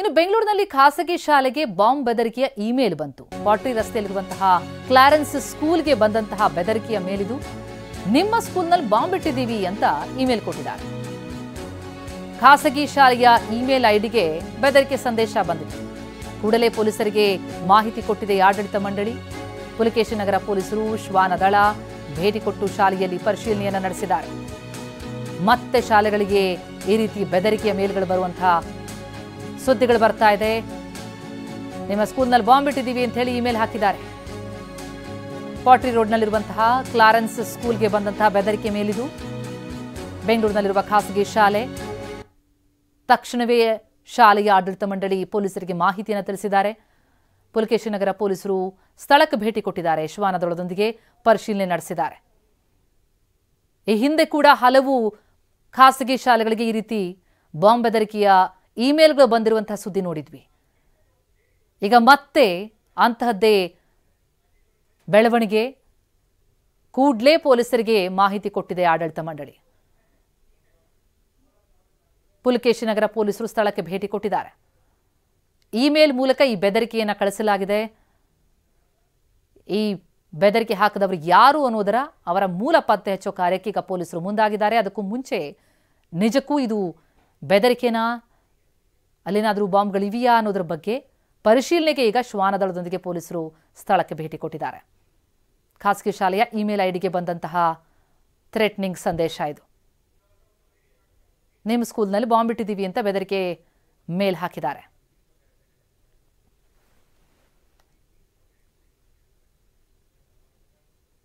ಇನ್ನು ಬೆಂಗಳೂರಿನಲ್ಲಿ ಖಾಸಗಿ ಶಾಲೆಗೆ ಬಾಂಬ್ ಬೆದರಿಕೆಯ ಇಮೇಲ್ ಬಂತು. ಪಾಟ್ರಿ ರಸ್ತೆಯಲ್ಲಿರುವಂತಹ ಕ್ಲಾರೆನ್ಸ್ ಸ್ಕೂಲ್ಗೆ ಬಂದಂತಹ ಬೆದರಿಕೆಯ ಮೇಲಿದು. ನಿಮ್ಮ ಸ್ಕೂಲ್ನಲ್ಲಿ ಬಾಂಬ್ ಇಟ್ಟಿದ್ದೀವಿ ಅಂತ ಇಮೇಲ್ ಕೊಟ್ಟಿದ್ದಾರೆ. ಖಾಸಗಿ ಶಾಲೆಯ ಇಮೇಲ್ ಐಡಿಗೆ ಬೆದರಿಕೆ ಸಂದೇಶ ಬಂದಿದೆ. ಕೂಡಲೇ ಪೊಲೀಸರಿಗೆ ಮಾಹಿತಿ ಕೊಟ್ಟಿದೆ ಆಡಳಿತ ಮಂಡಳಿ. ಪುಲಕೇಶಿ ನಗರ ಪೊಲೀಸರು ಶ್ವಾನ ದಳ ಭೇಟಿ ಕೊಟ್ಟು ಶಾಲೆಯಲ್ಲಿ ಪರಿಶೀಲನೆಯನ್ನು ನಡೆಸಿದ್ದಾರೆ. ಮತ್ತೆ ಶಾಲೆಗಳಿಗೆ ಈ ರೀತಿ ಬೆದರಿಕೆಯ ಮೇಲ್ಗಳು ಬರುವಂತಹ ಸುದ್ದಿಗಳು ಬರ್ತಾ ಇದೆ. ನಿಮ್ಮ ಸ್ಕೂಲ್ನಲ್ಲಿ ಬಾಂಬ್ ಇಟ್ಟಿದ್ದೀವಿ ಅಂತ ಹೇಳಿ ಇಮೇಲ್ ಹಾಕಿದ್ದಾರೆ. ಪಾಟ್ರಿ ರೋಡ್ನಲ್ಲಿರುವಂತಹ ಕ್ಲಾರೆನ್ಸ್ ಸ್ಕೂಲ್ಗೆ ಬಂದಂತಹ ಬೆದರಿಕೆ ಮೇಲಿದು. ಬೆಂಗಳೂರಿನಲ್ಲಿರುವ ಖಾಸಗಿ ಶಾಲೆ. ತಕ್ಷಣವೇ ಶಾಲೆಯ ಆಡಳಿತ ಮಂಡಳಿ ಪೊಲೀಸರಿಗೆ ಮಾಹಿತಿಯನ್ನು ತಿಳಿಸಿದ್ದಾರೆ. ಪುಲಕೇಶಿ ನಗರ ಪೊಲೀಸರು ಸ್ಥಳಕ್ಕೆ ಭೇಟಿ ಕೊಟ್ಟಿದ್ದಾರೆ. ಶ್ವಾನದಳದೊಂದಿಗೆ ಪರಿಶೀಲನೆ ನಡೆಸಿದ್ದಾರೆ. ಈ ಹಿಂದೆ ಕೂಡ ಹಲವು ಖಾಸಗಿ ಶಾಲೆಗಳಿಗೆ ಈ ರೀತಿ ಬಾಂಬ್ ಬೆದರಿಕೆಯ ಇಮೇಲ್ಗಳು ಬಂದಿರುವಂತಹ ಸುದ್ದಿ ನೋಡಿದ್ವಿ. ಈಗ ಮತ್ತೆ ಅಂತಹದ್ದೇ ಬೆಳವಣಿಗೆ. ಕೂಡಲೇ ಪೊಲೀಸರಿಗೆ ಮಾಹಿತಿ ಕೊಟ್ಟಿದೆ ಆಡಳಿತ ಮಂಡಳಿ. ಪುಲಕೇಶಿ ನಗರ ಪೊಲೀಸರು ಸ್ಥಳಕ್ಕೆ ಭೇಟಿ ಕೊಟ್ಟಿದ್ದಾರೆ. ಇಮೇಲ್ ಮೂಲಕ ಈ ಬೆದರಿಕೆಯನ್ನು ಕಳಿಸಲಾಗಿದೆ. ಈ ಬೆದರಿಕೆ ಹಾಕದವರು ಯಾರು ಅನ್ನೋದರ ಅವರ ಮೂಲ ಪತ್ತೆ ಹಚ್ಚೋ ಕಾರ್ಯಕ್ಕೆ ಈಗ ಪೊಲೀಸರು ಮುಂದಾಗಿದ್ದಾರೆ. ಅದಕ್ಕೂ ಮುಂಚೆ ನಿಜಕ್ಕೂ ಇದು ಬೆದರಿಕೆನಾ, ಅಲ್ಲೇನಾದರೂ ಬಾಂಬ್ಗಳಿವೆಯಾ ಅನ್ನೋದ್ರ ಬಗ್ಗೆ ಪರಿಶೀಲನೆಗೆ ಈಗ ಶ್ವಾನದಳದೊಂದಿಗೆ ಪೊಲೀಸರು ಸ್ಥಳಕ್ಕೆ ಭೇಟಿ ಕೊಟ್ಟಿದ್ದಾರೆ. ಖಾಸಗಿ ಶಾಲೆಯ ಇಮೇಲ್ ಐಡಿಗೆ ಬಂದಂತಹ ಥ್ರೆಟ್ನಿಂಗ್ ಸಂದೇಶ ಇದು. ನಿಮ್ಮ ಸ್ಕೂಲ್ನಲ್ಲಿ ಬಾಂಬ್ ಇಟ್ಟಿದ್ದೀವಿ ಅಂತ ಬೆದರಿಕೆ ಮೇಲ್ ಹಾಕಿದ್ದಾರೆ.